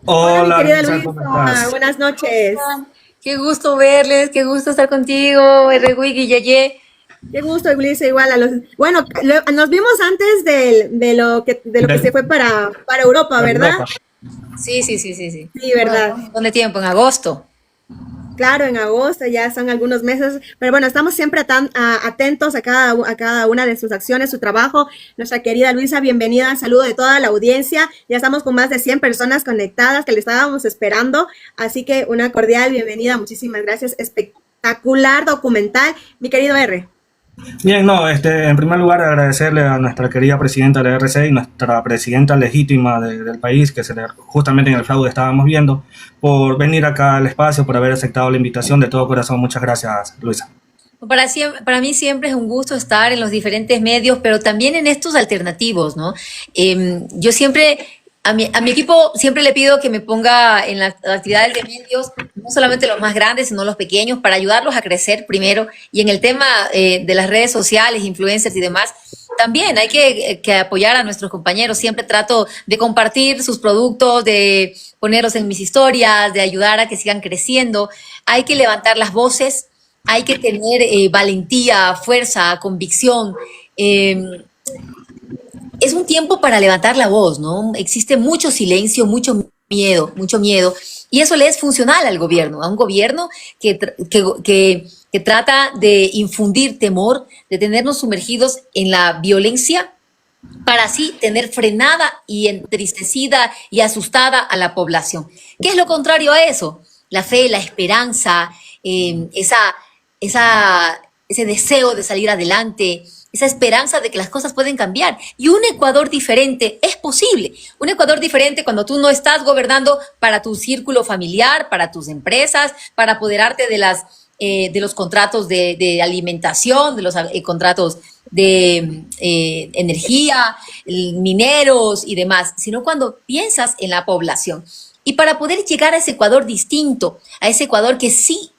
Hola, mi Hola querida Luisa, ¿cómo Luisa, estás? buenas noches. Qué gusto verles, qué gusto estar contigo, Erwin y Yeye. Qué gusto, Luisa, igual a los... Bueno, nos vimos antes de lo que se De, fue para Europa, para ¿verdad? Europa. Sí. Sí, Bueno, ¿verdad? un montón de tiempo, en agosto. Claro, en agosto ya son algunos meses, pero bueno, estamos siempre atentos a cada una de sus acciones, su trabajo. Nuestra querida Luisa, bienvenida, saludo de toda la audiencia. Ya estamos con más de 100 personas conectadas que le estábamos esperando, así que una cordial bienvenida, muchísimas gracias. Espectacular documental, mi querido R. Bien, no, en primer lugar agradecerle a nuestra querida presidenta de la RC y nuestra presidenta legítima del país, justamente en el fraude estábamos viendo, por venir acá al espacio, por haber aceptado la invitación de todo corazón. Muchas gracias, Luisa. Para mí siempre es un gusto estar en los diferentes medios, pero también en estos alternativos, ¿no? Yo siempre, a mi equipo siempre le pido que me ponga en las actividades de medios, no solamente los más grandes, sino los pequeños, para ayudarlos a crecer primero. Y en el tema de las redes sociales, influencers y demás, también hay que apoyar a nuestros compañeros. Siempre trato de compartir sus productos, de ponerlos en mis historias, de ayudar a que sigan creciendo. Hay que levantar las voces, hay que tener valentía, fuerza, convicción. Eh, es un tiempo para levantar la voz, ¿no? Existe mucho silencio, mucho miedo, y eso le es funcional al gobierno, a un gobierno que trata de infundir temor, de tenernos sumergidos en la violencia para así tener frenada y entristecida y asustada a la población. ¿Qué es lo contrario a eso? La fe, la esperanza, eh, esa, ese deseo de salir adelante, esa esperanza de que las cosas pueden cambiar. Y un Ecuador diferente es posible. Un Ecuador diferente cuando tú no estás gobernando para tu círculo familiar, para tus empresas, para apoderarte de los contratos de alimentación, de los contratos de energía, mineros y demás, sino cuando piensas en la población. Y para poder llegar a ese Ecuador distinto, a ese Ecuador que sí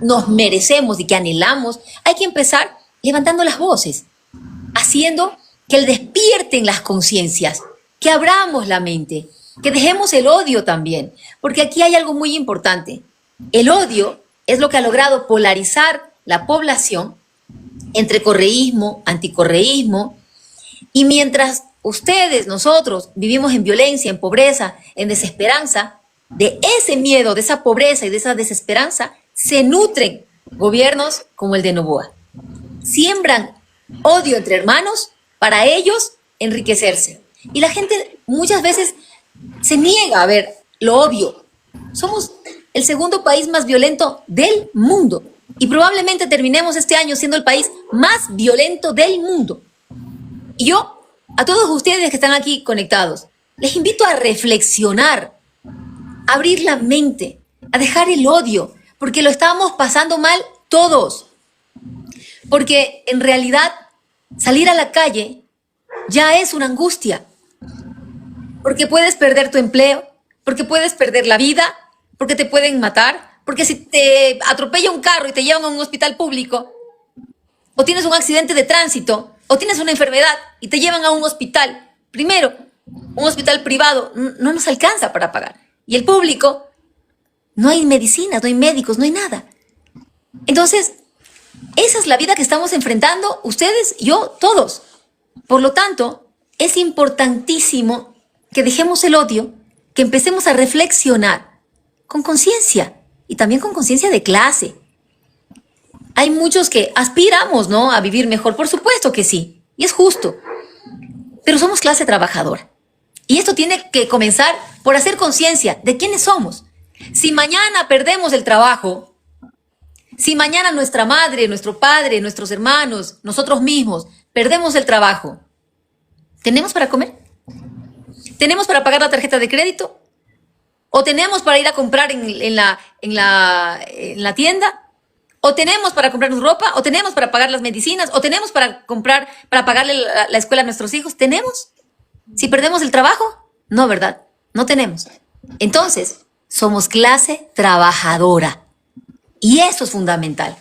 nos merecemos y que anhelamos, hay que empezar levantando las voces, haciendo que despierten las conciencias, que abramos la mente, que dejemos el odio también, porque aquí hay algo muy importante. El odio es lo que ha logrado polarizar la población entre correísmo, anticorreísmo, y mientras ustedes, nosotros, vivimos en violencia, en pobreza, en desesperanza, de ese miedo, de esa pobreza y de esa desesperanza, se nutren gobiernos como el de Noboa. Siembran odio entre hermanos para ellos enriquecerse. Y la gente muchas veces se niega a ver lo obvio. Somos el segundo país más violento del mundo y probablemente terminemos este año siendo el país más violento del mundo. Y yo, a todos ustedes que están aquí conectados, les invito a reflexionar, a abrir la mente, a dejar el odio, porque lo estamos pasando mal todos. Porque en realidad salir a la calle ya es una angustia, porque puedes perder tu empleo, porque puedes perder la vida, porque te pueden matar, porque si te atropella un carro y te llevan a un hospital público, o tienes un accidente de tránsito, o tienes una enfermedad y te llevan a un hospital, primero, un hospital privado no nos alcanza para pagar. Y el público, no hay medicinas, no hay médicos, no hay nada. Entonces, esa es la vida que estamos enfrentando, ustedes, yo, todos. Por lo tanto, es importantísimo que dejemos el odio, que empecemos a reflexionar con conciencia y también con conciencia de clase. Hay muchos que aspiramos, ¿no?, a vivir mejor, por supuesto que sí, y es justo, pero somos clase trabajadora. Y esto tiene que comenzar por hacer conciencia de quiénes somos. Si mañana perdemos el trabajo, si mañana nuestra madre, nuestro padre, nuestros hermanos, nosotros mismos perdemos el trabajo, ¿tenemos para comer? ¿Tenemos para pagar la tarjeta de crédito? ¿O tenemos para ir a comprar en la tienda? ¿O tenemos para comprarnos ropa? ¿O tenemos para pagar las medicinas? ¿O tenemos para pagarle la escuela a nuestros hijos? ¿Tenemos? Si perdemos el trabajo, no, ¿verdad? No tenemos. Entonces, somos clase trabajadora. Y eso es fundamental.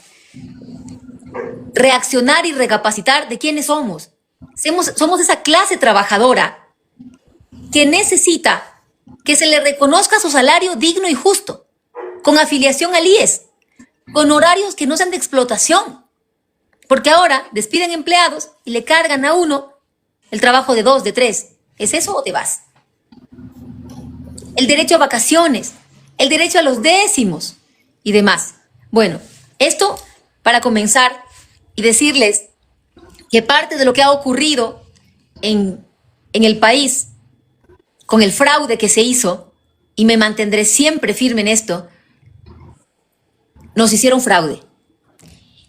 Reaccionar y recapacitar de quiénes somos. Somos esa clase trabajadora que necesita que se le reconozca su salario digno y justo, con afiliación al IES, con horarios que no sean de explotación, porque ahora despiden empleados y le cargan a uno el trabajo de 2, de 3. ¿Es eso o te vas? El derecho a vacaciones, el derecho a los décimos y demás. Bueno, esto para comenzar y decirles que parte de lo que ha ocurrido en el país con el fraude que se hizo, y me mantendré siempre firme en esto, nos hicieron fraude.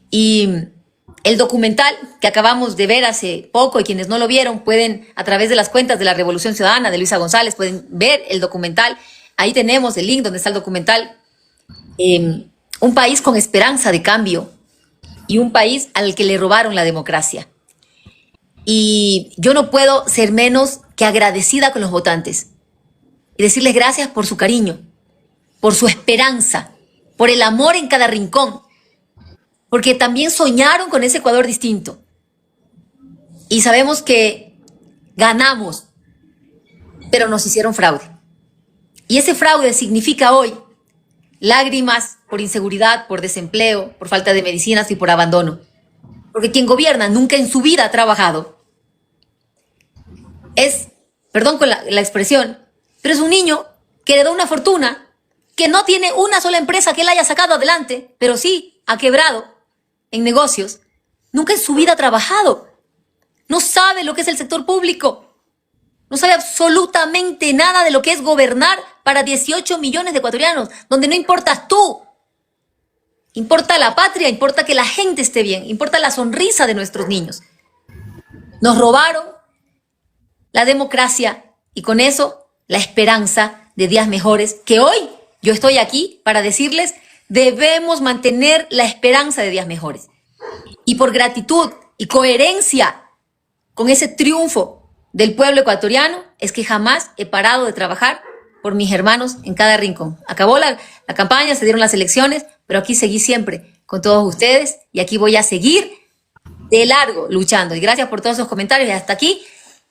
Y el documental que acabamos de ver hace poco, y quienes no lo vieron pueden, a través de las cuentas de la Revolución Ciudadana de Luisa González, pueden ver el documental. Ahí tenemos el link donde está el documental. Un país con esperanza de cambio y un país al que le robaron la democracia. Y yo no puedo ser menos que agradecida con los votantes y decirles gracias por su cariño, por su esperanza, por el amor en cada rincón, porque también soñaron con ese Ecuador distinto. Y sabemos que ganamos, pero nos hicieron fraude. Y ese fraude significa hoy lágrimas por inseguridad, por desempleo, por falta de medicinas y por abandono. Porque quien gobierna nunca en su vida ha trabajado. Es, perdón con la expresión, pero es un niño que heredó una fortuna, que no tiene una sola empresa que él haya sacado adelante, pero sí ha quebrado en negocios. Nunca en su vida ha trabajado. No sabe lo que es el sector público. No sabe absolutamente nada de lo que es gobernar para 18 millones de ecuatorianos, donde no importas tú. Importa la patria, importa que la gente esté bien, importa la sonrisa de nuestros niños. Nos robaron la democracia y con eso la esperanza de días mejores, que hoy yo estoy aquí para decirles, debemos mantener la esperanza de días mejores. Y por gratitud y coherencia con ese triunfo del pueblo ecuatoriano, es que jamás he parado de trabajar por mis hermanos en cada rincón. Acabó la campaña, se dieron las elecciones, pero aquí seguí siempre con todos ustedes y aquí voy a seguir de largo luchando. Y gracias por todos esos comentarios y hasta aquí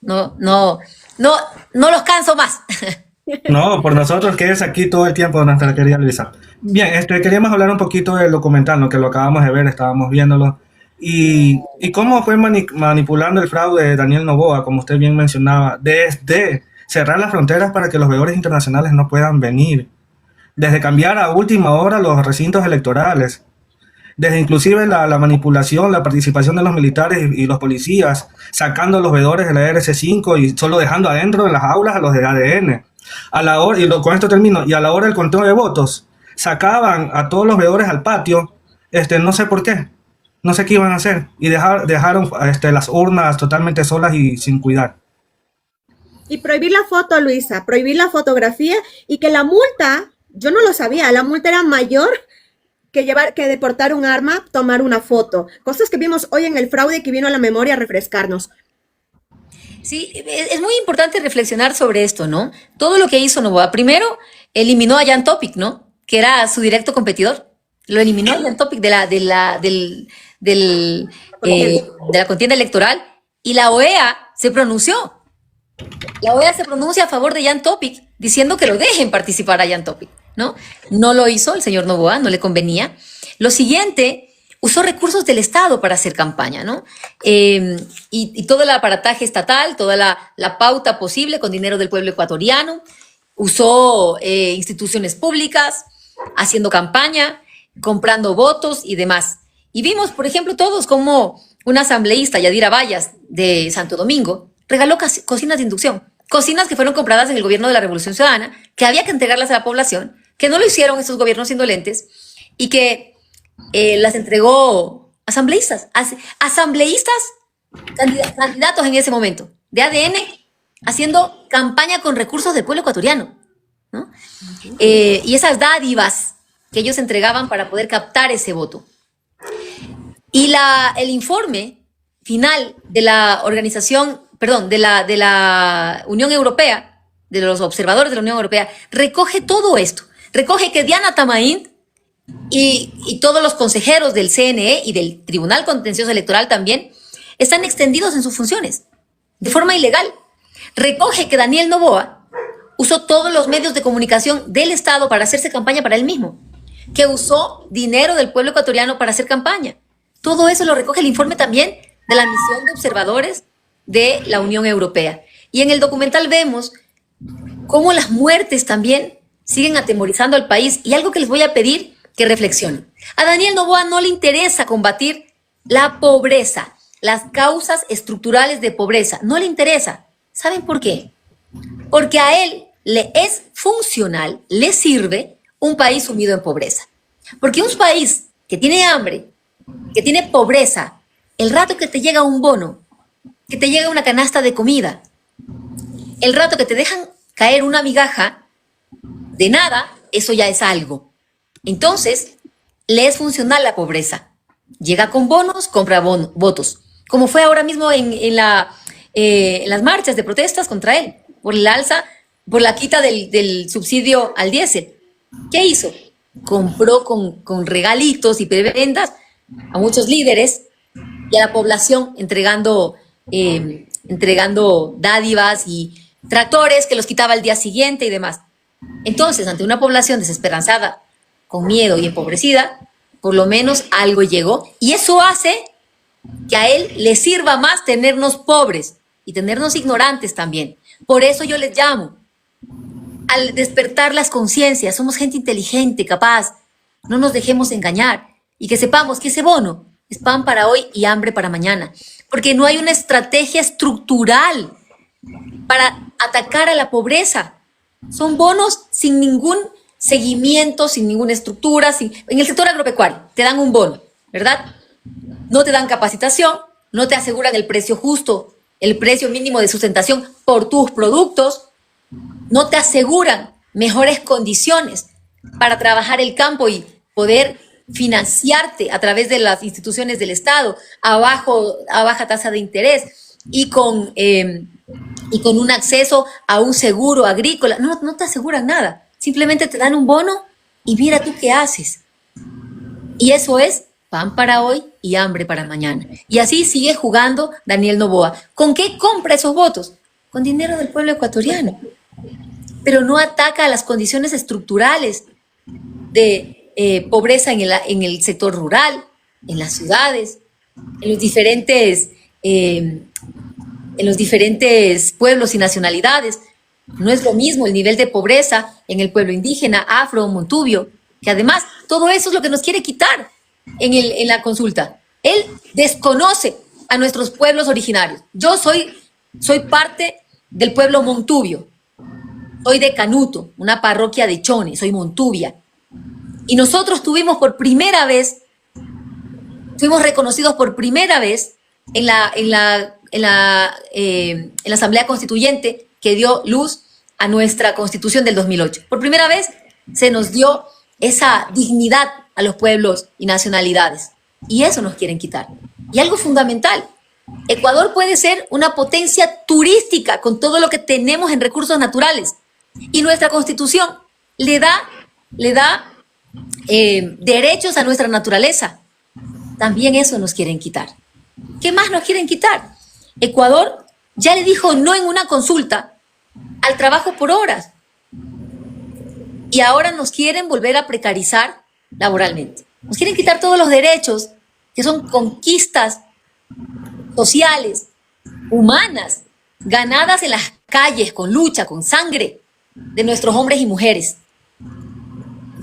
no los canso más. No, por nosotros que es aquí todo el tiempo, nuestra querida Luisa. Bien, queríamos hablar un poquito del documental, ¿no? Que lo acabamos de ver, estábamos viéndolo. Y cómo fue manipulando el fraude de Daniel Noboa, como usted bien mencionaba, desde cerrar las fronteras para que los veedores internacionales no puedan venir, desde cambiar a última hora los recintos electorales, desde inclusive la manipulación, la participación de los militares y los policías, sacando a los veedores de la RC5 y solo dejando adentro de las aulas a los de ADN. Con esto termino, y a la hora del conteo de votos, sacaban a todos los veedores al patio, no sé por qué. No sé qué iban a hacer y dejaron las urnas totalmente solas y sin cuidar. Y prohibir la foto, Luisa, prohibir la fotografía y que la multa, yo no lo sabía, la multa era mayor que deportar un arma, tomar una foto. Cosas que vimos hoy en el fraude que vino a la memoria a refrescarnos. Sí, es muy importante reflexionar sobre esto, ¿no? Todo lo que hizo Noboa. Primero, eliminó a Jan Topic, ¿no? Que era su directo competidor. Lo eliminó a Jan Topic de la contienda electoral y la OEA se pronunció. La OEA se pronuncia a favor de Jan Topic diciendo que lo dejen participar a Jan Topic, ¿no? No lo hizo el señor Noboa, no le convenía. Lo siguiente, usó recursos del Estado para hacer campaña, ¿no? Y todo el aparataje estatal, toda la pauta posible con dinero del pueblo ecuatoriano. Usó instituciones públicas haciendo campaña, comprando votos y demás. Y vimos, por ejemplo, todos como una asambleísta, Yadira Vallas, de Santo Domingo, regaló cocinas de inducción. Cocinas que fueron compradas en el gobierno de la Revolución Ciudadana, que había que entregarlas a la población, que no lo hicieron estos gobiernos indolentes y que las entregó asambleístas. Candidatos en ese momento, de ADN, haciendo campaña con recursos del pueblo ecuatoriano, ¿no? Y esas dádivas que ellos entregaban para poder captar ese voto. Y el informe final de la organización, perdón, de la Unión Europea, de los observadores de la Unión Europea, recoge todo esto. Recoge que Diana Tamaín y todos los consejeros del CNE y del Tribunal Contencioso Electoral también están extendidos en sus funciones de forma ilegal. Recoge que Daniel Noboa usó todos los medios de comunicación del Estado para hacerse campaña para él mismo, que usó dinero del pueblo ecuatoriano para hacer campaña. Todo eso lo recoge el informe también de la misión de observadores de la Unión Europea. Y en el documental vemos cómo las muertes también siguen atemorizando al país. Y algo que les voy a pedir que reflexionen. A Daniel Noboa no le interesa combatir la pobreza, las causas estructurales de pobreza. No le interesa. ¿Saben por qué? Porque a él le es funcional, le sirve un país sumido en pobreza. Porque un país que tiene hambre, que tiene pobreza, el rato que te llega un bono, que te llega una canasta de comida, el rato que te dejan caer una migaja de nada, eso ya es algo. Entonces, le es funcional la pobreza. Llega con bonos, compra votos. Como fue ahora mismo en las marchas de protestas contra él, por el alza, por la quita del subsidio al diésel. ¿Qué hizo? Compró con regalitos y prebendas a muchos líderes y a la población entregando dádivas y tractores que los quitaba al día siguiente y demás. Entonces, ante una población desesperanzada, con miedo y empobrecida, por lo menos algo llegó. Y eso hace que a él le sirva más tenernos pobres y tenernos ignorantes también. Por eso yo les llamo al despertar las conciencias. Somos gente inteligente, capaz. No nos dejemos engañar y que sepamos que ese bono es pan para hoy y hambre para mañana. Porque no hay una estrategia estructural para atacar a la pobreza. Son bonos sin ningún seguimiento, sin ninguna estructura. En el sector agropecuario te dan un bono, ¿verdad? No te dan capacitación, no te aseguran el precio justo, el precio mínimo de sustentación por tus productos, no te aseguran mejores condiciones para trabajar el campo y poder financiarte a través de las instituciones del Estado a baja tasa de interés y con un acceso a un seguro agrícola. No te aseguran nada. Simplemente te dan un bono y mira tú qué haces. Y eso es pan para hoy y hambre para mañana. Y así sigue jugando Daniel Noboa. ¿Con qué compra esos votos? Con dinero del pueblo ecuatoriano. Pero no ataca a las condiciones estructurales de pobreza en el sector rural, en las ciudades, en los diferentes pueblos y nacionalidades. No es lo mismo el nivel de pobreza en el pueblo indígena, afro, montubio, que además todo eso es lo que nos quiere quitar en la consulta. Él desconoce a nuestros pueblos originarios. Yo soy parte del pueblo montubio. Soy de Canuto, una parroquia de Chone, soy montubia. Y nosotros fuimos reconocidos por primera vez en la Asamblea Constituyente que dio luz a nuestra Constitución del 2008. Por primera vez se nos dio esa dignidad a los pueblos y nacionalidades. Y eso nos quieren quitar. Y algo fundamental, Ecuador puede ser una potencia turística con todo lo que tenemos en recursos naturales. Y nuestra Constitución le da derechos a nuestra naturaleza. También eso nos quieren quitar. ¿Qué más nos quieren quitar? Ecuador ya le dijo no en una consulta al trabajo por horas. Y ahora nos quieren volver a precarizar laboralmente. Nos quieren quitar todos los derechos que son conquistas sociales, humanas, ganadas en las calles, con lucha, con sangre de nuestros hombres y mujeres.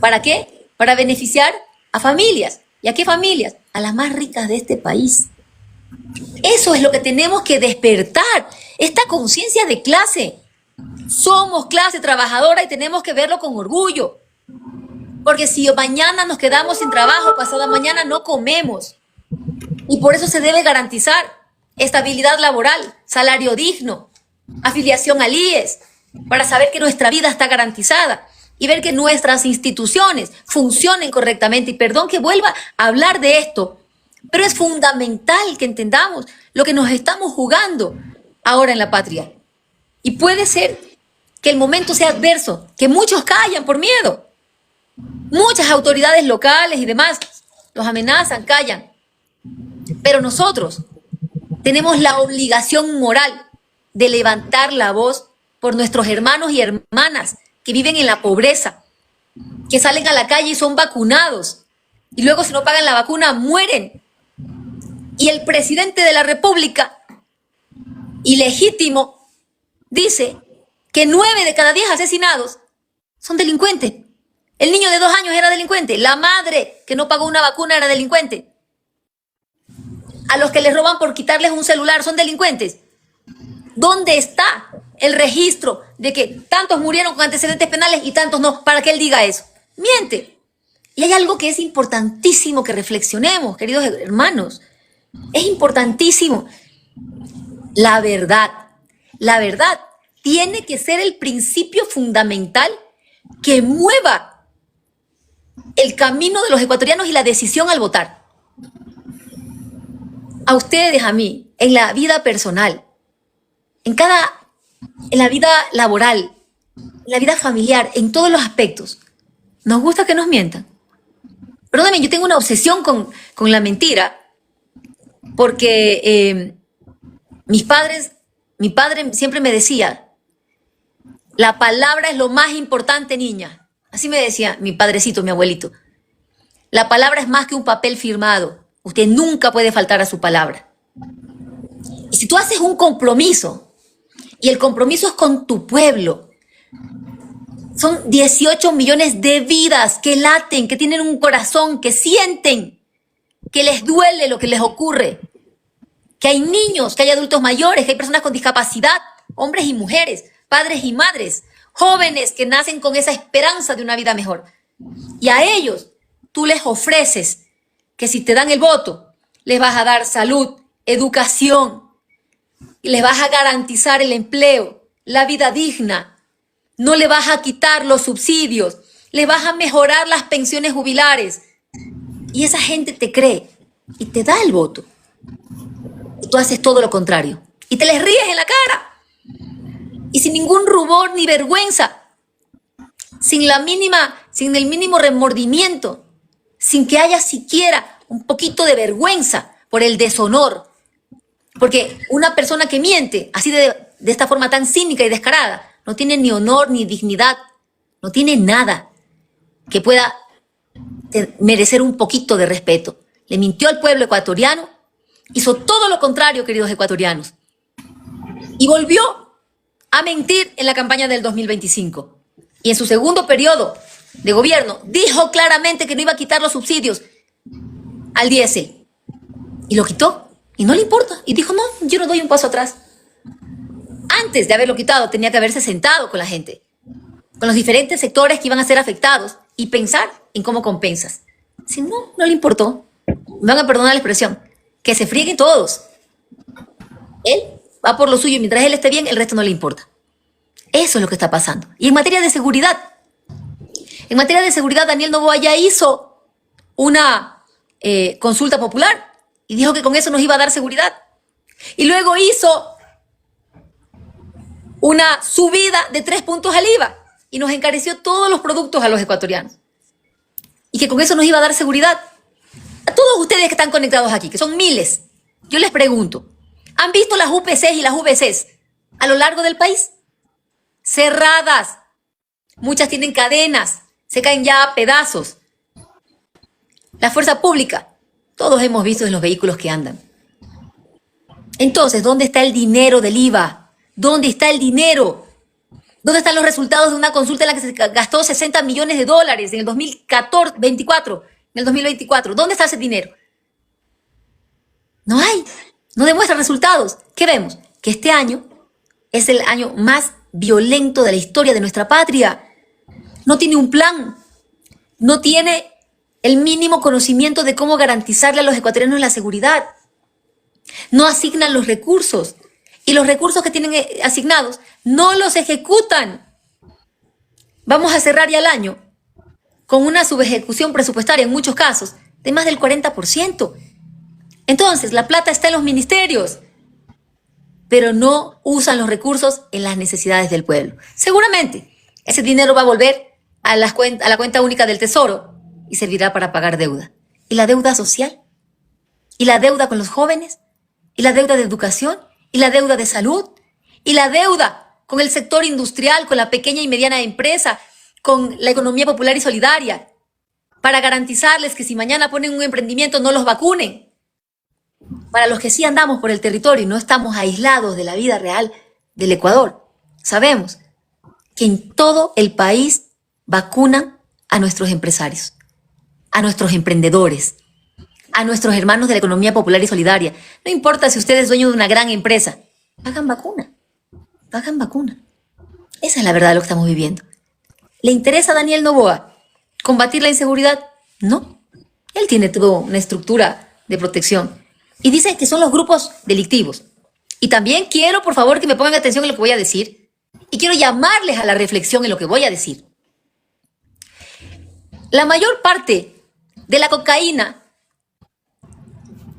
¿Para qué? Para beneficiar a familias. ¿Y a qué familias? A las más ricas de este país. Eso es lo que tenemos que despertar, esta conciencia de clase. Somos clase trabajadora y tenemos que verlo con orgullo. Porque si mañana nos quedamos sin trabajo, pasado mañana no comemos. Y por eso se debe garantizar estabilidad laboral, salario digno, afiliación al IES, para saber que nuestra vida está garantizada y ver que nuestras instituciones funcionen correctamente. Y perdón que vuelva a hablar de esto, pero es fundamental que entendamos lo que nos estamos jugando ahora en la patria. Y puede ser que el momento sea adverso, que muchos callan por miedo. Muchas autoridades locales y demás los amenazan, callan. Pero nosotros tenemos la obligación moral de levantar la voz por nuestros hermanos y hermanas que viven en la pobreza, que salen a la calle y son vacunados, y luego si no pagan la vacuna mueren. Y el presidente de la República, ilegítimo, dice que 9 de cada 10 asesinados son delincuentes. El niño de 2 años era delincuente, la madre que no pagó una vacuna era delincuente. A los que les roban por quitarles un celular son delincuentes. ¿Dónde está el registro de que tantos murieron con antecedentes penales y tantos no? Para que él diga eso. Miente. Y hay algo que es importantísimo que reflexionemos, queridos hermanos. Es importantísimo. La verdad. La verdad tiene que ser el principio fundamental que mueva el camino de los ecuatorianos y la decisión al votar. A ustedes, a mí, en la vida personal, en la vida laboral, en la vida familiar, en todos los aspectos, nos gusta que nos mientan. Perdóname, yo tengo una obsesión con la mentira, porque mi padre siempre me decía, la palabra es lo más importante, niña. Así me decía mi padrecito, mi abuelito. La palabra es más que un papel firmado. Usted nunca puede faltar a su palabra. Y si tú haces un compromiso, y el compromiso es con tu pueblo, son 18 millones de vidas que laten, que tienen un corazón, que sienten, que les duele lo que les ocurre, que hay niños, que hay adultos mayores, que hay personas con discapacidad, hombres y mujeres, padres y madres, jóvenes que nacen con esa esperanza de una vida mejor. Y a ellos tú les ofreces que si te dan el voto, les vas a dar salud, educación, y les vas a garantizar el empleo, la vida digna, no le vas a quitar los subsidios, les vas a mejorar las pensiones jubilares. Y esa gente te cree y te da el voto. Y tú haces todo lo contrario. Y te les ríes en la cara. Y sin ningún rubor ni vergüenza, sin el mínimo remordimiento, sin que haya siquiera un poquito de vergüenza por el deshonor. Porque una persona que miente así de esta forma tan cínica y descarada no tiene ni honor ni dignidad, no tiene nada que pueda merecer un poquito de respeto. Le mintió al pueblo ecuatoriano, hizo todo lo contrario, queridos ecuatorianos, y volvió a mentir en la campaña del 2025. Y en su segundo periodo de gobierno dijo claramente que no iba a quitar los subsidios al diésel. Y lo quitó. Y no le importa. Y dijo, no, yo no doy un paso atrás. Antes de haberlo quitado, tenía que haberse sentado con la gente, con los diferentes sectores que iban a ser afectados y pensar en cómo compensas. Si no, no le importó. Me van a perdonar la expresión. Que se frieguen todos. Él va por lo suyo y mientras él esté bien, el resto no le importa. Eso es lo que está pasando. Y en materia de seguridad, Daniel Noboa ya hizo una consulta popular y dijo que con eso nos iba a dar seguridad. Y luego hizo una subida de 3 puntos al IVA y nos encareció todos los productos a los ecuatorianos. Y que con eso nos iba a dar seguridad. A todos ustedes que están conectados aquí, que son miles, yo les pregunto, ¿han visto las UPCs y las VCs a lo largo del país? Cerradas. Muchas tienen cadenas, se caen ya a pedazos. La fuerza pública, todos hemos visto en los vehículos que andan. Entonces, ¿dónde está el dinero del IVA? ¿Dónde está el dinero? ¿Dónde están los resultados de una consulta en la que se gastó 60 millones de dólares en el 2024? En el 2024. ¿Dónde está ese dinero? No hay. No demuestra resultados. ¿Qué vemos? Que este año es el año más violento de la historia de nuestra patria. No tiene un plan. No tiene el mínimo conocimiento de cómo garantizarle a los ecuatorianos la seguridad. No asignan los recursos. Y los recursos que tienen asignados no los ejecutan. Vamos a cerrar ya el año con una subejecución presupuestaria en muchos casos de más del 40%. Entonces, la plata está en los ministerios, pero no usan los recursos en las necesidades del pueblo. Seguramente, ese dinero va a volver a la cuenta única del Tesoro y servirá para pagar deuda. ¿Y la deuda social? ¿Y la deuda con los jóvenes? ¿Y la deuda de educación? ¿Y la deuda de salud? ¿Y la deuda con el sector industrial, con la pequeña y mediana empresa, con la economía popular y solidaria, para garantizarles que si mañana ponen un emprendimiento no los vacunen. Para los que sí andamos por el territorio y no estamos aislados de la vida real del Ecuador, sabemos que en todo el país vacunan a nuestros empresarios, a nuestros emprendedores, a nuestros hermanos de la economía popular y solidaria. No importa si usted es dueño de una gran empresa, pagan vacuna, pagan vacuna. Esa es la verdad de lo que estamos viviendo. ¿Le interesa a Daniel Noboa combatir la inseguridad? No. Él tiene toda una estructura de protección. Y dice que son los grupos delictivos. Y también quiero, por favor, que me pongan atención en lo que voy a decir. Y quiero llamarles a la reflexión en lo que voy a decir. La mayor parte de la cocaína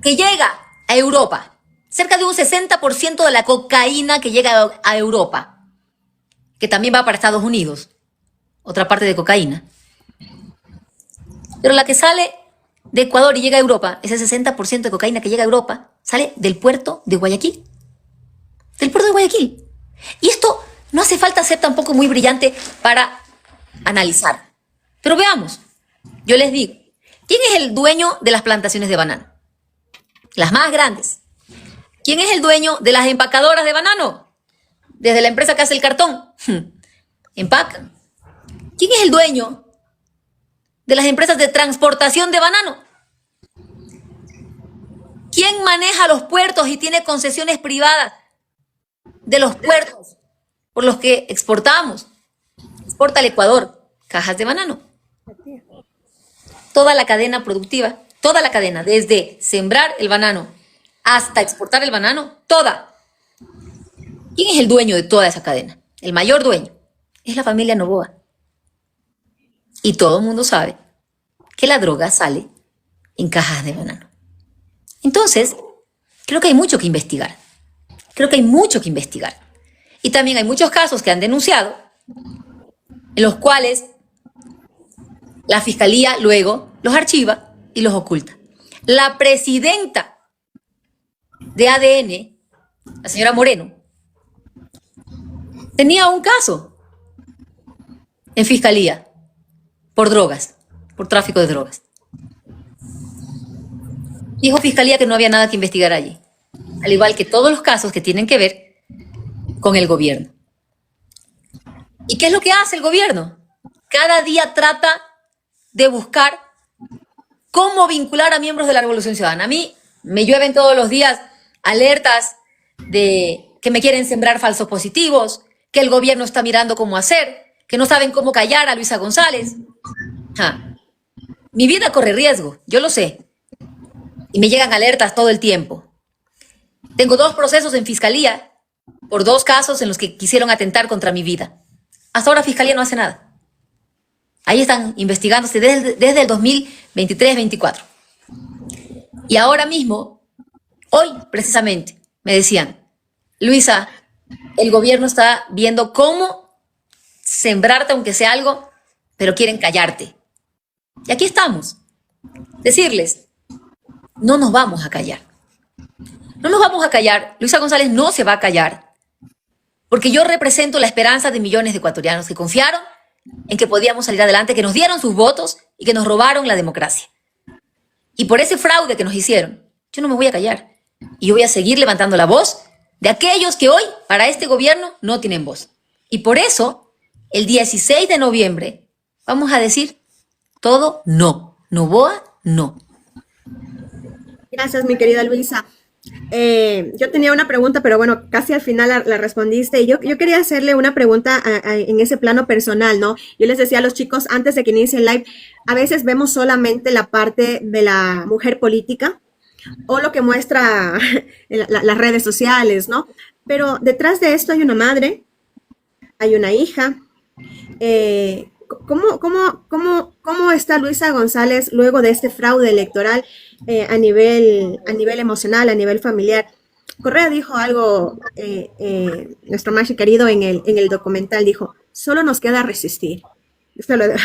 que llega a Europa, cerca de un 60% de la cocaína que llega a Europa, que también va para Estados Unidos, otra parte de cocaína. Pero la que sale de Ecuador y llega a Europa, ese 60% de cocaína que llega a Europa, sale del puerto de Guayaquil. Del puerto de Guayaquil. Y esto no hace falta ser tampoco muy brillante para analizar. Pero veamos, yo les digo, ¿quién es el dueño de las plantaciones de banano? Las más grandes. ¿Quién es el dueño de las empacadoras de banano? Desde la empresa que hace el cartón. Empacan. ¿Quién es el dueño de las empresas de transportación de banano? ¿Quién maneja los puertos y tiene concesiones privadas de los puertos por los que exportamos? Exporta al Ecuador cajas de banano. Toda la cadena productiva, toda la cadena, desde sembrar el banano hasta exportar el banano, toda. ¿Quién es el dueño de toda esa cadena? El mayor dueño es la familia Noboa. Y todo el mundo sabe que la droga sale en cajas de banano. Entonces, creo que hay mucho que investigar. Creo que hay mucho que investigar. Y también hay muchos casos que han denunciado, en los cuales la fiscalía luego los archiva y los oculta. La presidenta de ADN, la señora Moreno, tenía un caso en fiscalía por drogas, por tráfico de drogas. Dijo fiscalía que no había nada que investigar allí, al igual que todos los casos que tienen que ver con el gobierno. ¿Y qué es lo que hace el gobierno? Cada día trata de buscar cómo vincular a miembros de la Revolución Ciudadana. A mí me llueven todos los días alertas de que me quieren sembrar falsos positivos, que el gobierno está mirando cómo hacer, que no saben cómo callar a Luisa González. Mi vida corre riesgo, yo lo sé. Y me llegan alertas todo el tiempo. Tengo 2 procesos en fiscalía por 2 casos en los que quisieron atentar contra mi vida. Hasta ahora fiscalía no hace nada. Ahí están investigándose desde el 2023-24. Y ahora mismo, hoy precisamente, me decían, Luisa, el gobierno está viendo cómo sembrarte aunque sea algo, pero quieren callarte. Y aquí estamos. Decirles, no nos vamos a callar. No nos vamos a callar. Luisa González no se va a callar. Porque yo represento la esperanza de millones de ecuatorianos que confiaron en que podíamos salir adelante, que nos dieron sus votos y que nos robaron la democracia. Y por ese fraude que nos hicieron, yo no me voy a callar. Y yo voy a seguir levantando la voz de aquellos que hoy, para este gobierno, no tienen voz. Y por eso, el 16 de noviembre, vamos a decir todo no. Noboa, no. Gracias, mi querida Luisa. Yo tenía una pregunta, pero bueno, casi al final la respondiste. Y yo quería hacerle una pregunta en ese plano personal, ¿no? Yo les decía a los chicos antes de que inicie el live, a veces vemos solamente la parte de la mujer política o lo que muestra las redes sociales, ¿no? Pero detrás de esto hay una madre, hay una hija. ¿Cómo está Luisa González luego de este fraude electoral a nivel emocional, a nivel familiar? Correa dijo algo, nuestro más querido en el documental, dijo, solo nos queda resistir. Usted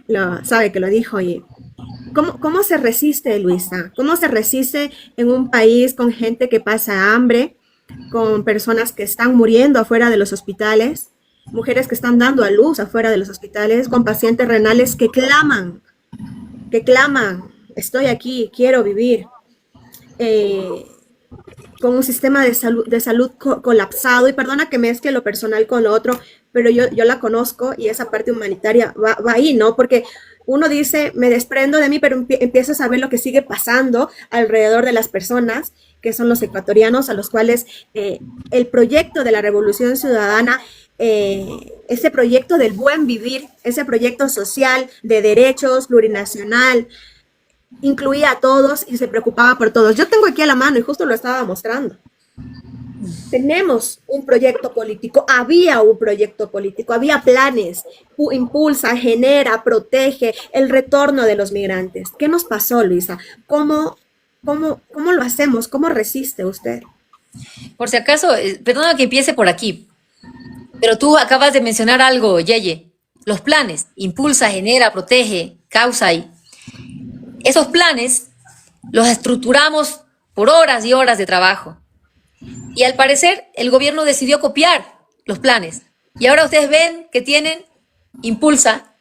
lo sabe que lo dijo. Y ¿cómo se resiste, Luisa? ¿Cómo se resiste en un país con gente que pasa hambre, con personas que están muriendo afuera de los hospitales, mujeres que están dando a luz afuera de los hospitales, con pacientes renales que claman, estoy aquí, quiero vivir, con un sistema de salud colapsado, y perdona que mezcle lo personal con lo otro, pero yo la conozco y esa parte humanitaria va ahí, ¿no? Porque uno dice, me desprendo de mí, pero empiezas a ver lo que sigue pasando alrededor de las personas, que son los ecuatorianos, a los cuales el proyecto de la Revolución Ciudadana, ese proyecto del buen vivir, ese proyecto social de derechos, plurinacional, incluía a todos y se preocupaba por todos. Yo tengo aquí a la mano y justo lo estaba mostrando. Tenemos un proyecto político, había un proyecto político, había planes, impulsa, genera, protege el retorno de los migrantes. ¿Qué nos pasó, Luisa? ¿Cómo lo hacemos? ¿Cómo resiste usted? Por si acaso, perdona que empiece por aquí, pero tú acabas de mencionar algo, Yeye. Los planes, impulsa, genera, protege, causa y esos planes los estructuramos por horas y horas de trabajo. Y al parecer el gobierno decidió copiar los planes. Y ahora ustedes ven que tienen impulsa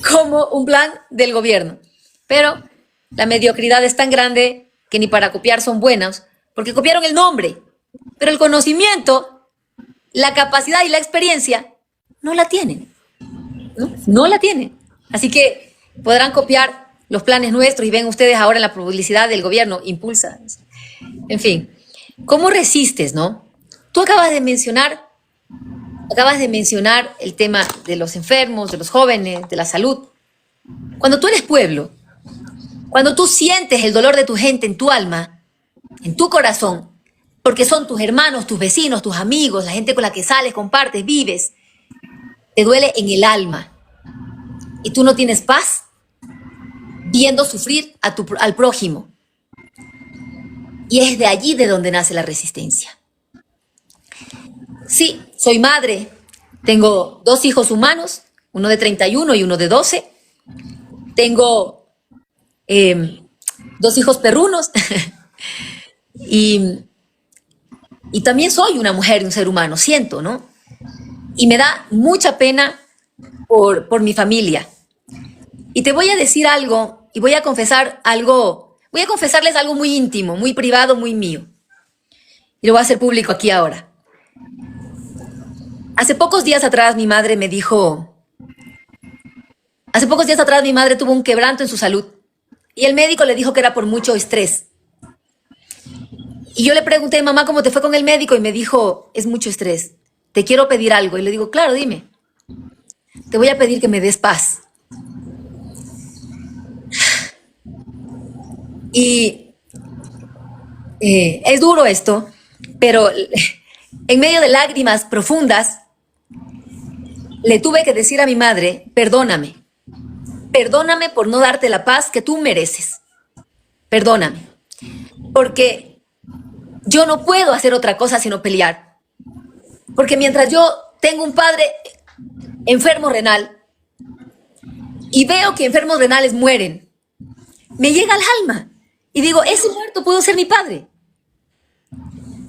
como un plan del gobierno. Pero la mediocridad es tan grande que ni para copiar son buenos, porque copiaron el nombre. Pero el conocimiento, la capacidad y la experiencia no la tienen. No la tienen. Así que podrán copiar los planes nuestros y ven ustedes ahora en la publicidad del gobierno, impulsa. En fin, ¿cómo resistes, no? Tú acabas de mencionar el tema de los enfermos, de los jóvenes, de la salud. Cuando tú eres pueblo, cuando tú sientes el dolor de tu gente en tu alma, en tu corazón, porque son tus hermanos, tus vecinos, tus amigos, la gente con la que sales, compartes, vives, te duele en el alma y tú no tienes paz, viendo sufrir al prójimo. Y es de allí de donde nace la resistencia. Sí, soy madre. Tengo 2 hijos humanos, uno de 31 y uno de 12. Tengo 2 hijos perrunos. y también soy una mujer y un ser humano, siento, ¿no? Y me da mucha pena por mi familia. Y te voy a decir algo, y voy a confesarles algo muy íntimo, muy privado, muy mío. Y lo voy a hacer público aquí ahora. Hace pocos días atrás mi madre tuvo un quebranto en su salud. Y el médico le dijo que era por mucho estrés. Y yo le pregunté, mamá, ¿cómo te fue con el médico? Y me dijo, es mucho estrés. Te quiero pedir algo. Y le digo, claro, dime. Te voy a pedir que me des paz. Y es duro esto, pero en medio de lágrimas profundas, le tuve que decir a mi madre, perdóname por no darte la paz que tú mereces. Perdóname, porque yo no puedo hacer otra cosa sino pelear. Porque mientras yo tengo un padre enfermo renal y veo que enfermos renales mueren, me llega al alma. Y digo, ese muerto pudo ser mi padre.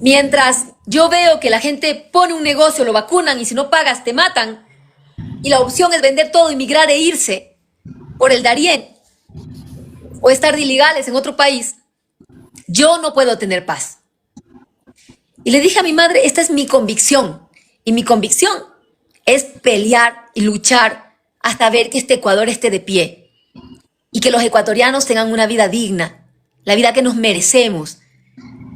Mientras yo veo que la gente pone un negocio, lo vacunan y si no pagas te matan, y la opción es vender todo, emigrar e irse por el Darién o estar de ilegales en otro país, yo no puedo tener paz. Y le dije a mi madre, esta es mi convicción. Y mi convicción es pelear y luchar hasta ver que este Ecuador esté de pie y que los ecuatorianos tengan una vida digna. La vida que nos merecemos,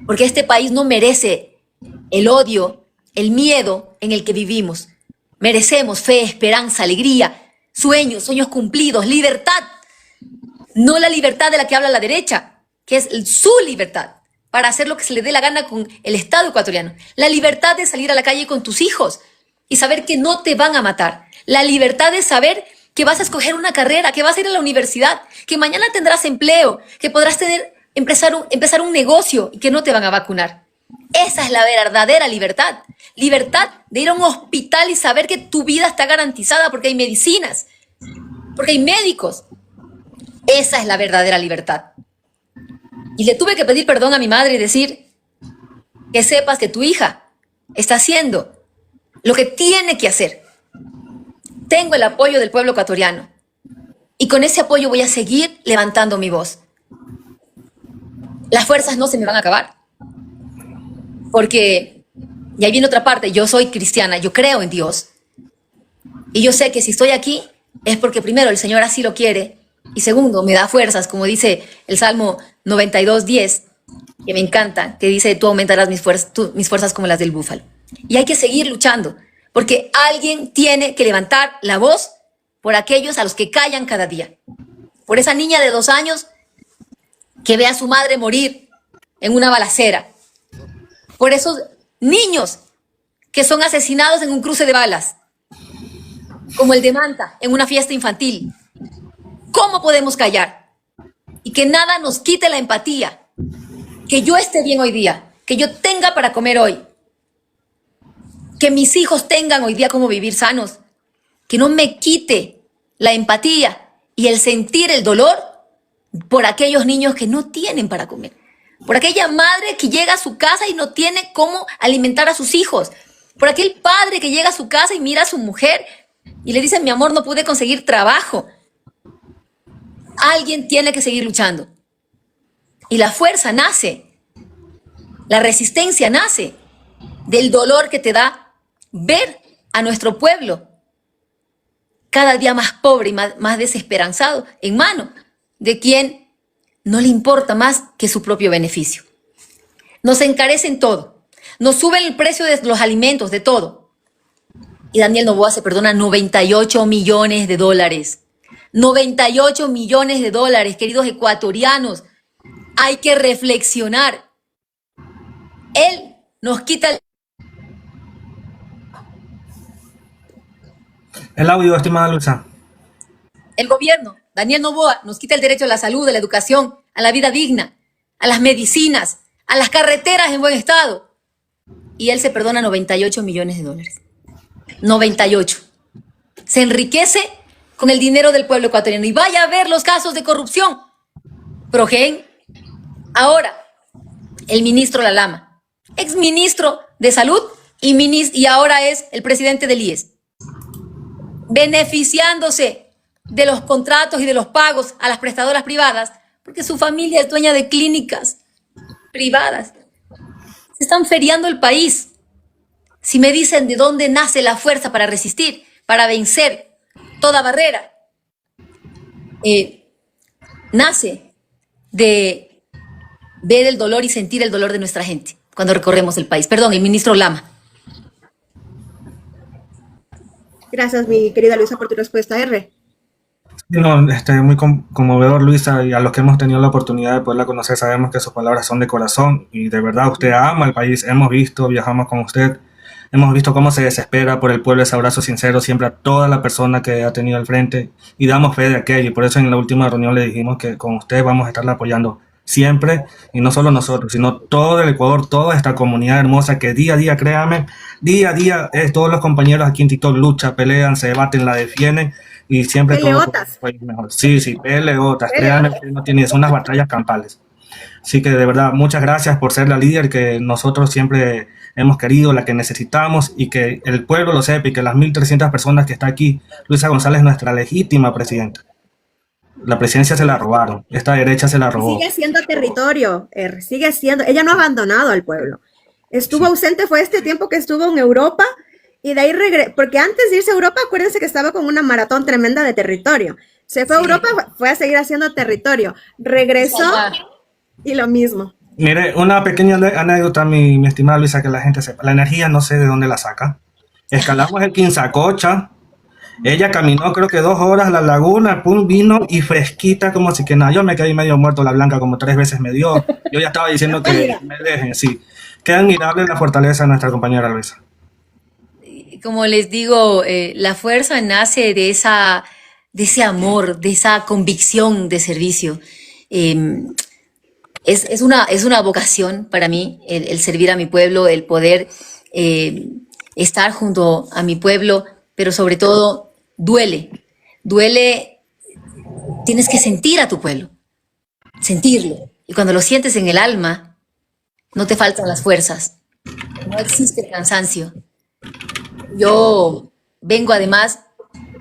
porque este país no merece el odio, el miedo en el que vivimos. Merecemos fe, esperanza, alegría, sueños cumplidos, libertad. No la libertad de la que habla la derecha, que es su libertad para hacer lo que se le dé la gana con el Estado ecuatoriano. La libertad de salir a la calle con tus hijos y saber que no te van a matar. La libertad de saber que vas a escoger una carrera, que vas a ir a la universidad, que mañana tendrás empleo, que podrás empezar un negocio y que no te van a vacunar. Esa es la verdadera libertad. Libertad de ir a un hospital y saber que tu vida está garantizada porque hay medicinas, porque hay médicos. Esa es la verdadera libertad. Y le tuve que pedir perdón a mi madre y decir, que sepas que tu hija está haciendo lo que tiene que hacer. Tengo el apoyo del pueblo ecuatoriano y con ese apoyo voy a seguir levantando mi voz. Las fuerzas no se me van a acabar, porque, y ahí viene otra parte, yo soy cristiana, yo creo en Dios, y yo sé que si estoy aquí es porque primero el Señor así lo quiere, y segundo, me da fuerzas, como dice el Salmo 92:10, que me encanta, que dice, tú aumentarás mis fuerzas como las del búfalo. Y hay que seguir luchando, porque alguien tiene que levantar la voz por aquellos a los que callan cada día. Por esa niña de 2 años que ve a su madre morir en una balacera. Por esos niños que son asesinados en un cruce de balas, como el de Manta, en una fiesta infantil. ¿Cómo podemos callar? Y que nada nos quite la empatía. Que yo esté bien hoy día, que yo tenga para comer hoy, que mis hijos tengan hoy día cómo vivir sanos, que no me quite la empatía y el sentir el dolor por aquellos niños que no tienen para comer, por aquella madre que llega a su casa y no tiene cómo alimentar a sus hijos, por aquel padre que llega a su casa y mira a su mujer y le dice, mi amor, no pude conseguir trabajo. Alguien tiene que seguir luchando. Y la fuerza nace, la resistencia nace del dolor que te da ver a nuestro pueblo cada día más pobre y más desesperanzado en mano de quien no le importa más que su propio beneficio. Nos encarecen todo, nos suben el precio de los alimentos, de todo. Y Daniel Noboa se perdona $98 millones. 98 millones de dólares, queridos ecuatorianos. Hay que reflexionar. Él nos quita El audio, estimada Luisa. el gobierno, Daniel Noboa, nos quita el derecho a la salud, a la educación, a la vida digna, a las medicinas, a las carreteras en buen estado. Y él se perdona $98 millones. 98. Se enriquece con el dinero del pueblo ecuatoriano. Y vaya a ver los casos de corrupción. Progen. Ahora, el ministro Lalama, exministro de Salud y ahora es el presidente del IES, beneficiándose de los contratos y de los pagos a las prestadoras privadas, porque su familia es dueña de clínicas privadas. Se están feriando el país. Si me dicen de dónde nace la fuerza para resistir, para vencer toda barrera, nace de ver el dolor y sentir el dolor de nuestra gente cuando recorremos el país. Perdón, el ministro Lama. Gracias, mi querida Luisa, por tu respuesta, R. No, muy conmovedor, Luisa, y a los que hemos tenido la oportunidad de poderla conocer sabemos que sus palabras son de corazón y de verdad usted ama al país. Hemos visto, viajamos con usted, hemos visto cómo se desespera por el pueblo, ese abrazo sincero siempre a toda la persona que ha tenido al frente y damos fe de aquello, y por eso en la última reunión le dijimos que con usted vamos a estarla apoyando siempre, y no solo nosotros, sino todo el Ecuador, toda esta comunidad hermosa que día a día, créame, día a día, todos los compañeros aquí en TikTok luchan, pelean, se debaten, la defienden, y siempre Peleotas. todo mejor. Sí, peleotas, créanme, no tiene, son unas batallas campales. Así que de verdad, muchas gracias por ser la líder que nosotros siempre hemos querido, la que necesitamos, y que el pueblo lo sepa, y que las 1.300 personas que está aquí, Luisa González es nuestra legítima presidenta. La presidencia se la robaron, esta derecha se la robó. Sigue siendo territorio, sigue siendo, ella no ha abandonado al pueblo. Estuvo ausente, fue este tiempo que estuvo en Europa, y de ahí porque antes de irse a Europa, acuérdense que estaba con una maratón tremenda de territorio. Se fue a Europa, fue a seguir haciendo territorio. Regresó y lo mismo. Mire, una pequeña anécdota, mi estimada Luisa, que la gente sepa. La energía no sé de dónde la saca. Escalamos el Quinzacocha. Ella caminó creo que 2 horas a la laguna, pum, vino y fresquita como si que nada. Yo me quedé medio muerto, la blanca como 3 veces me dio. Yo ya estaba diciendo que me dejen, sí. Qué admirable la fortaleza de nuestra compañera Luisa. Como les digo, la fuerza nace de ese amor, de esa convicción de servicio. Es una vocación para mí el servir a mi pueblo, el poder estar junto a mi pueblo, pero sobre todo duele, tienes que sentir a tu pueblo, sentirlo. Y cuando lo sientes en el alma, no te faltan las fuerzas No existe el cansancio. Yo vengo además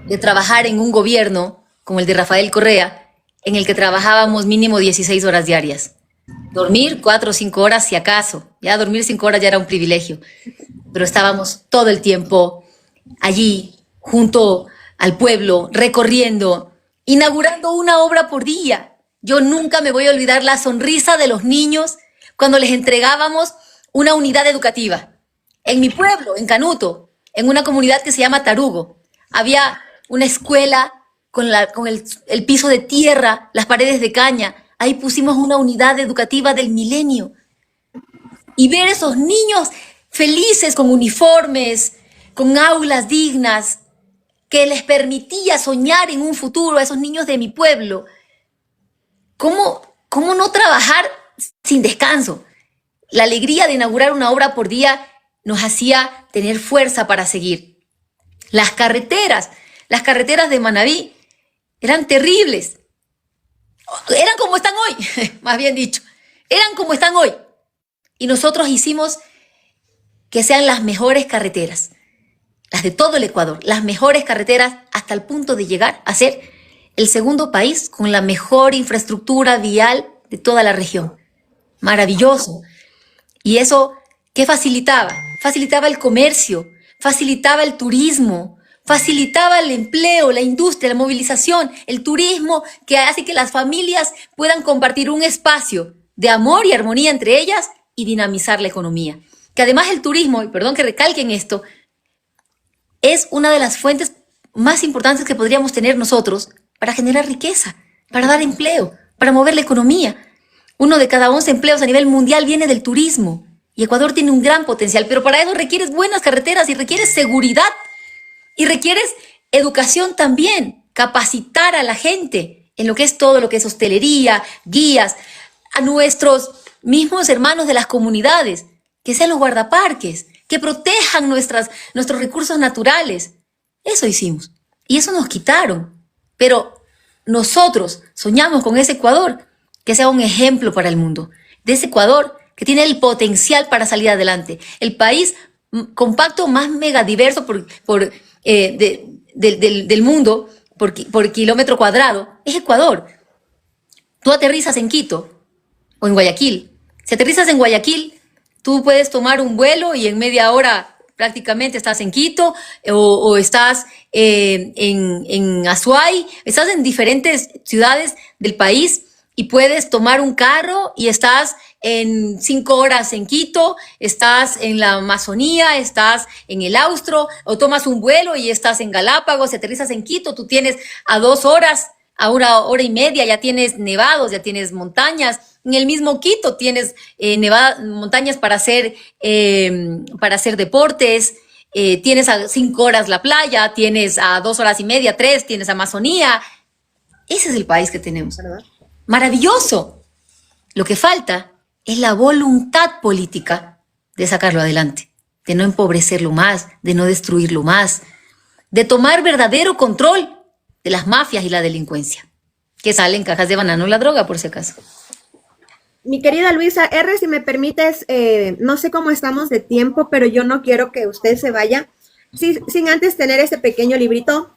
de trabajar en un gobierno como el de Rafael Correa, en el que trabajábamos mínimo 16 horas diarias. Dormir 4 o 5 horas si acaso. Ya dormir 5 horas ya era un privilegio. Pero estábamos todo el tiempo allí, junto al pueblo, recorriendo, inaugurando una obra por día. Yo nunca me voy a olvidar la sonrisa de los niños cuando les entregábamos una unidad educativa. En mi pueblo, en Canuto, en una comunidad que se llama Tarugo, había una escuela con el piso de tierra, las paredes de caña. Ahí pusimos una unidad educativa del milenio. Y ver esos niños felices con uniformes, con aulas dignas, que les permitía soñar en un futuro a esos niños de mi pueblo. ¿Cómo no trabajar sin descanso? La alegría de inaugurar una obra por día nos hacía tener fuerza para seguir. Las carreteras de Manabí eran terribles. Eran como están hoy, más bien dicho. Eran como están hoy. Y nosotros hicimos que sean las mejores carreteras, las de todo el Ecuador, las mejores carreteras hasta el punto de llegar a ser el segundo país con la mejor infraestructura vial de toda la región. Maravilloso. ¿Y eso qué facilitaba? Facilitaba el comercio, facilitaba el turismo, facilitaba el empleo, la industria, la movilización, el turismo, que hace que las familias puedan compartir un espacio de amor y armonía entre ellas y dinamizar la economía. Que además el turismo, y perdón que recalquen esto, es una de las fuentes más importantes que podríamos tener nosotros para generar riqueza, para dar empleo, para mover la economía. 1 de cada 11 empleos a nivel mundial viene del turismo. Y Ecuador tiene un gran potencial, pero para eso requieres buenas carreteras y requieres seguridad y requieres educación también, capacitar a la gente en lo que es todo lo que es hostelería, guías, a nuestros mismos hermanos de las comunidades, que sean los guardaparques, que protejan nuestros recursos naturales. Eso hicimos y eso nos quitaron, pero nosotros soñamos con ese Ecuador que sea un ejemplo para el mundo, de ese Ecuador que tiene el potencial para salir adelante. El país compacto más megadiverso del mundo por kilómetro cuadrado es Ecuador. Tú aterrizas en Quito o en Guayaquil. Si aterrizas en Guayaquil, tú puedes tomar un vuelo y en media hora prácticamente estás en Quito o estás en Azuay, estás en diferentes ciudades del país y puedes tomar un carro y estás en 5 horas en Quito, estás en la Amazonía, estás en el Austro, o tomas un vuelo y estás en Galápagos, y aterrizas en Quito, tú tienes a 2 horas, a 1 hora y media, ya tienes nevados, ya tienes montañas. En el mismo Quito tienes montañas para hacer deportes, tienes a 5 horas la playa, tienes a 2 horas y media, 3, tienes Amazonía. Ese es el país que tenemos. ¿Verdad? Maravilloso. Lo que falta es la voluntad política de sacarlo adelante, de no empobrecerlo más, de no destruirlo más, de tomar verdadero control de las mafias y la delincuencia, que salen cajas de banano la droga, por si acaso. Mi querida Luisa R., si me permites, no sé cómo estamos de tiempo, pero yo no quiero que usted se vaya sin antes tener este pequeño librito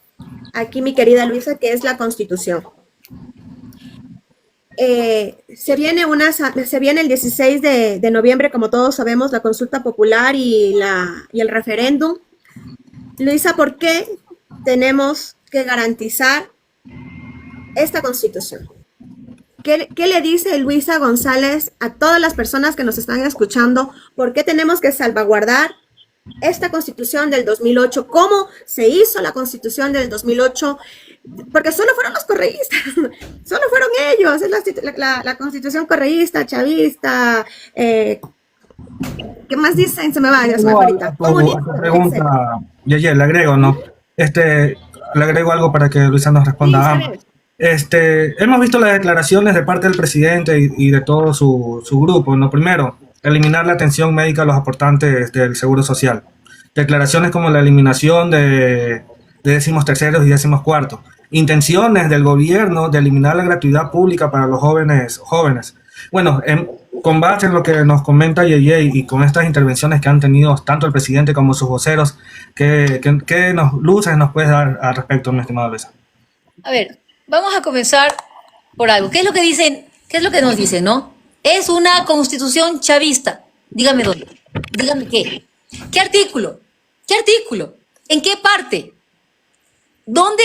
aquí, mi querida Luisa, que es la Constitución. Se viene el 16 de noviembre, como todos sabemos, la consulta popular y el referéndum. Luisa, ¿por qué tenemos que garantizar esta Constitución? ¿Qué le dice Luisa González a todas las personas que nos están escuchando? ¿Por qué tenemos que salvaguardar esta Constitución del 2008? ¿Cómo se hizo la Constitución del 2008? Porque solo fueron los correístas, solo fueron ellos, es la Constitución correísta, chavista, ¿qué más dicen? Se me va ahorita. Comunista, pregunta, le agrego, ¿no? Le agrego algo para que Luisa nos responda. Hemos visto las declaraciones de parte del presidente y de todo su grupo, ¿no? Primero, eliminar la atención médica a los aportantes del Seguro Social. Declaraciones como la eliminación de 13º y 14º. Intenciones del gobierno de eliminar la gratuidad pública para los jóvenes. Bueno, con base en lo que nos comenta Yeye y con estas intervenciones que han tenido tanto el presidente como sus voceros, ¿qué luces nos puedes dar al respecto, mi estimado Luisa? A ver, vamos a comenzar por algo. ¿Qué es lo que dicen? ¿Qué es lo que nos dicen, no? Es una constitución chavista. Dígame dónde. Dígame qué. ¿Qué artículo? ¿Qué artículo? ¿En qué parte? ¿Dónde?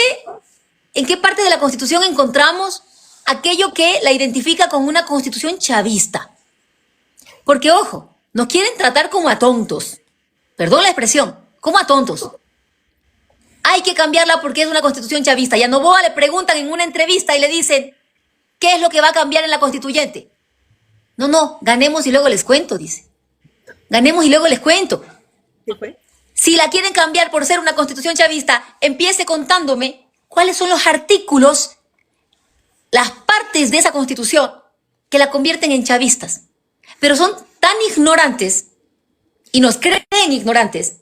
¿En qué parte de la Constitución encontramos aquello que la identifica como una constitución chavista? Porque, ojo, nos quieren tratar como a tontos. Perdón la expresión, como a tontos. Hay que cambiarla porque es una constitución chavista. Y a Noboa le preguntan en una entrevista y le dicen, ¿qué es lo que va a cambiar en la constituyente? No, ganemos y luego les cuento, dice. Ganemos y luego les cuento. ¿Qué fue? Si la quieren cambiar por ser una constitución chavista, empiece contándome cuáles son los artículos, las partes de esa constitución que la convierten en chavistas. Pero son tan ignorantes y nos creen ignorantes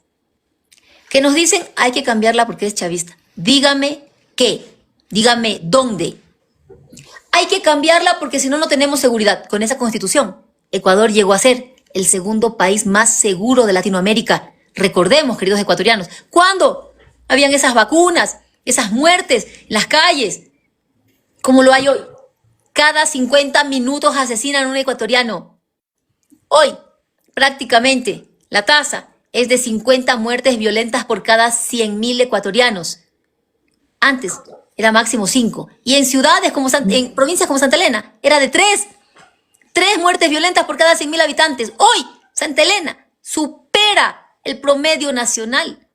que nos dicen hay que cambiarla porque es chavista. Dígame qué, dígame dónde. Hay que cambiarla porque si no, no tenemos seguridad. Con esa constitución, Ecuador llegó a ser el segundo país más seguro de Latinoamérica. Recordemos, queridos ecuatorianos, ¿cuándo habían esas vacunas, esas muertes en las calles? Como lo hay hoy. Cada 50 minutos asesinan a un ecuatoriano. Hoy, prácticamente, la tasa es de 50 muertes violentas por cada 100.000 ecuatorianos. Antes era máximo 5. Y en ciudades como en provincias como Santa Elena era de 3. 3 muertes violentas por cada 100.000 habitantes. Hoy, Santa Elena supera el promedio nacional.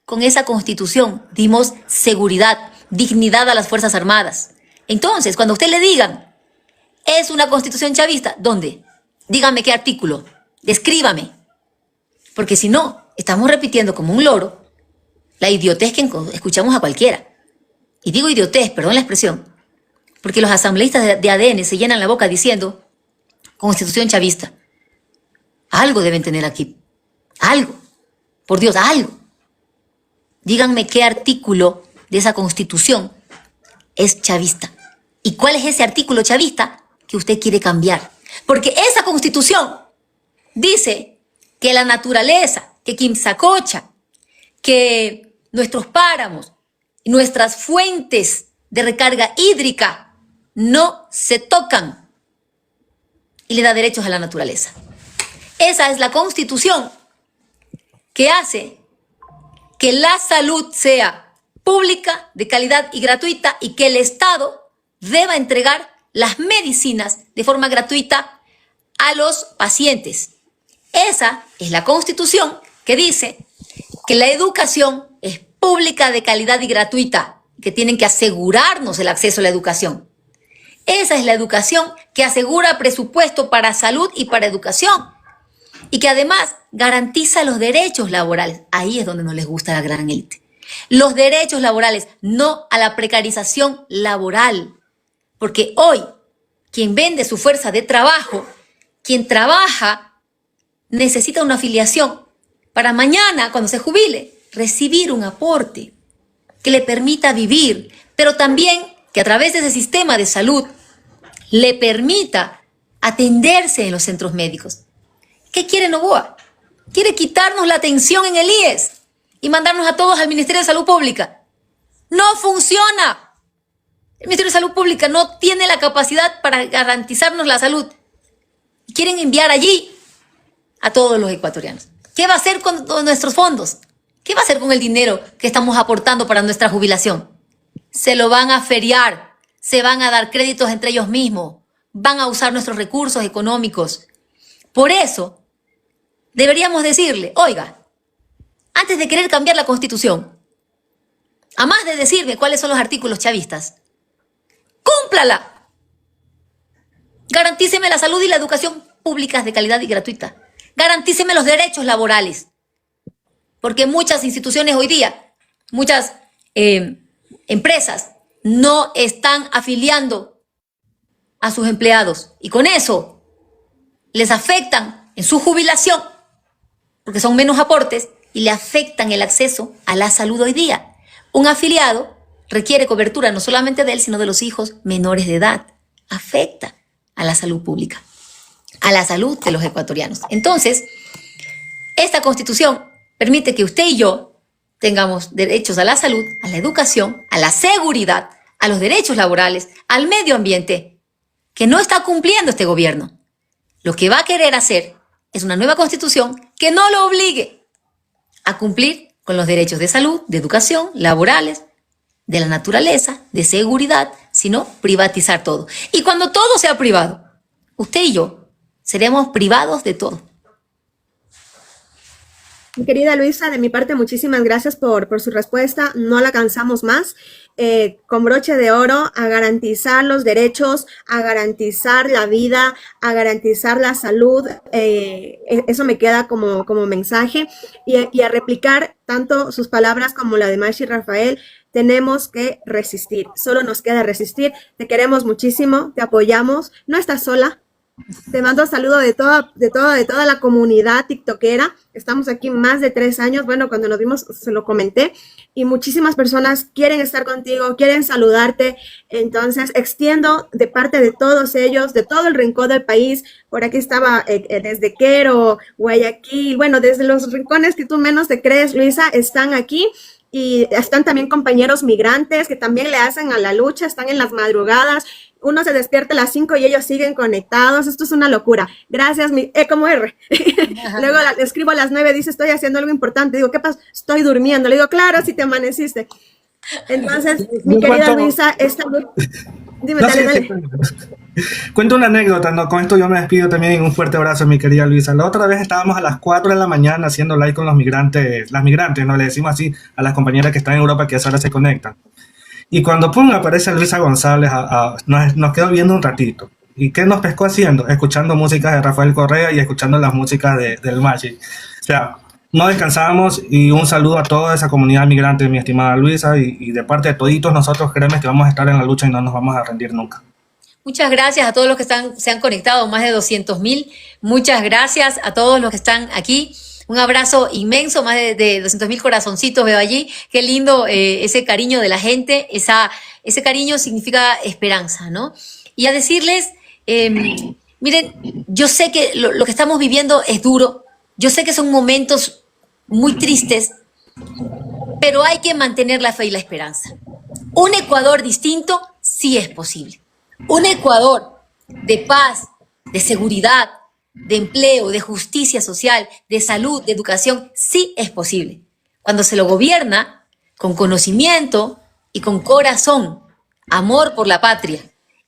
Con esa constitución dimos seguridad, dignidad a las Fuerzas Armadas. Entonces, cuando a usted le digan, es una constitución chavista, ¿dónde? Dígame qué artículo, descríbame. Porque si no, estamos repitiendo como un loro la idiotez que escuchamos a cualquiera. Y digo idiotez, perdón la expresión, porque los asambleístas de ADN se llenan la boca diciendo constitución chavista. Algo deben tener aquí. Algo. Por Dios, algo. Díganme qué artículo de esa constitución es chavista. ¿Y cuál es ese artículo chavista que usted quiere cambiar? Porque esa constitución dice que la naturaleza, que Quimsacocha, que nuestros páramos, nuestras fuentes de recarga hídrica no se tocan y le da derechos a la naturaleza. Esa es la constitución que hace que la salud sea pública, de calidad y gratuita y que el Estado deba entregar las medicinas de forma gratuita a los pacientes. Esa es la Constitución que dice que la educación es pública, de calidad y gratuita, que tienen que asegurarnos el acceso a la educación. Esa es la educación que asegura presupuesto para salud y para educación y que además garantiza los derechos laborales. Ahí es donde no les gusta a la gran élite. Los derechos laborales, no a la precarización laboral. Porque hoy, quien vende su fuerza de trabajo, quien trabaja, necesita una afiliación para mañana, cuando se jubile, recibir un aporte que le permita vivir, pero también que a través de ese sistema de salud le permita atenderse en los centros médicos. ¿Qué quiere Noboa? Quiere quitarnos la atención en el IES y mandarnos a todos al Ministerio de Salud Pública. ¡No funciona! El Ministerio de Salud Pública no tiene la capacidad para garantizarnos la salud. Quieren enviar allí a todos los ecuatorianos. ¿Qué va a hacer con nuestros fondos? ¿Qué va a hacer con el dinero que estamos aportando para nuestra jubilación? Se lo van a feriar, se van a dar créditos entre ellos mismos, van a usar nuestros recursos económicos. Por eso, deberíamos decirle, oiga, antes de querer cambiar la Constitución, a más de decirme cuáles son los artículos chavistas, ¡cúmplala! Garantíceme la salud y la educación públicas de calidad y gratuita. Garantíceme los derechos laborales. Porque muchas instituciones hoy día, muchas empresas no están afiliando a sus empleados y con eso les afectan en su jubilación porque son menos aportes y le afectan el acceso a la salud hoy día. Un afiliado requiere cobertura no solamente de él, sino de los hijos menores de edad. Afecta a la salud pública, a la salud de los ecuatorianos. Entonces, esta Constitución permite que usted y yo tengamos derechos a la salud, a la educación, a la seguridad, a los derechos laborales, al medio ambiente, que no está cumpliendo este gobierno. Lo que va a querer hacer es una nueva Constitución que no lo obligue a cumplir con los derechos de salud, de educación, laborales, de la naturaleza, de seguridad, sino privatizar todo. Y cuando todo sea privado, usted y yo seremos privados de todo. Mi querida Luisa, de mi parte, muchísimas gracias por su respuesta. No la cansamos más. Con broche de oro, a garantizar los derechos, a garantizar la vida, a garantizar la salud. Eso me queda como mensaje. Y a replicar tanto sus palabras como la de Mashi Rafael. Tenemos que resistir. Solo nos queda resistir. Te queremos muchísimo, te apoyamos. No estás sola. Te mando saludo de toda la comunidad tiktokera. Estamos aquí más de 3 años. Bueno, cuando nos vimos se lo comenté. Y muchísimas personas quieren estar contigo, quieren saludarte. Entonces, extiendo de parte de todos ellos, de todo el rincón del país. Por aquí estaba desde Quero, Guayaquil. Bueno, desde los rincones que tú menos te crees, Luisa, están aquí. Y están también compañeros migrantes que también le hacen a la lucha, están en las madrugadas. Uno se despierta a las 5 y ellos siguen conectados. Esto es una locura. Gracias, como R. Luego escribo a las 9, dice, estoy haciendo algo importante. Digo, ¿qué pasa? Estoy durmiendo. Le digo, claro, si te amaneciste. Entonces, mi querida Luisa, dime, dale. Cuento una anécdota, ¿no? Con esto yo me despido también. Un fuerte abrazo, mi querida Luisa. La otra vez estábamos a las 4 de la mañana haciendo live con los migrantes, las migrantes, ¿no? Le decimos así a las compañeras que están en Europa que ahora se conectan. Y cuando aparece Luisa González, nos quedó viendo un ratito. ¿Y qué nos pescó haciendo? Escuchando música de Rafael Correa y escuchando las músicas del Mashi. O sea, no descansábamos. Y un saludo a toda esa comunidad migrante, mi estimada Luisa, y de parte de toditos nosotros, créeme que vamos a estar en la lucha y no nos vamos a rendir nunca. Muchas gracias a todos los que se han conectado, más de 200.000. Muchas gracias a todos los que están aquí. Un abrazo inmenso, más de 200.000 corazoncitos veo allí. Qué lindo ese cariño de la gente. Ese cariño significa esperanza, ¿no? Y a decirles, miren, yo sé que lo que estamos viviendo es duro. Yo sé que son momentos muy tristes, pero hay que mantener la fe y la esperanza. Un Ecuador distinto sí es posible. Un Ecuador de paz, de seguridad, de empleo, de justicia social, de salud, de educación, sí es posible. Cuando se lo gobierna con conocimiento y con corazón, amor por la patria.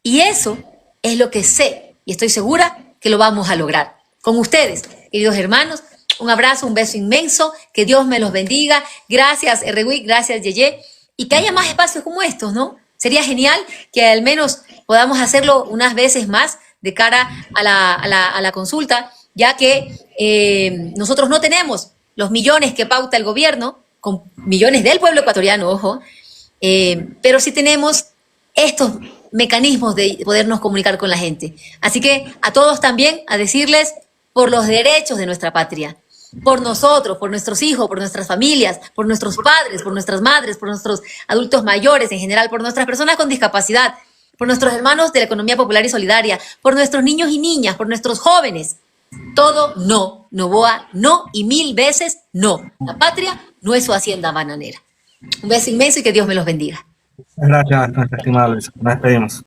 Y eso es lo que sé y estoy segura que lo vamos a lograr. Con ustedes, queridos hermanos, un abrazo, un beso inmenso, que Dios me los bendiga. Gracias, Erreguí, gracias, Yeye. Y que haya más espacios como estos, ¿no? Sería genial que al menos podamos hacerlo unas veces más de cara a la consulta, ya que nosotros no tenemos los millones que pauta el gobierno, con millones del pueblo ecuatoriano, ojo, pero sí tenemos estos mecanismos de podernos comunicar con la gente. Así que a todos también a decirles por los derechos de nuestra patria, por nosotros, por nuestros hijos, por nuestras familias, por nuestros padres, por nuestras madres, por nuestros adultos mayores en general, por nuestras personas con discapacidad, por nuestros hermanos de la economía popular y solidaria, por nuestros niños y niñas, por nuestros jóvenes. Todo no, Novoa, no y 1000 veces no. La patria no es su hacienda bananera. Un beso inmenso y que Dios me los bendiga. Gracias, nuestra estimada Luisa. Nos despedimos.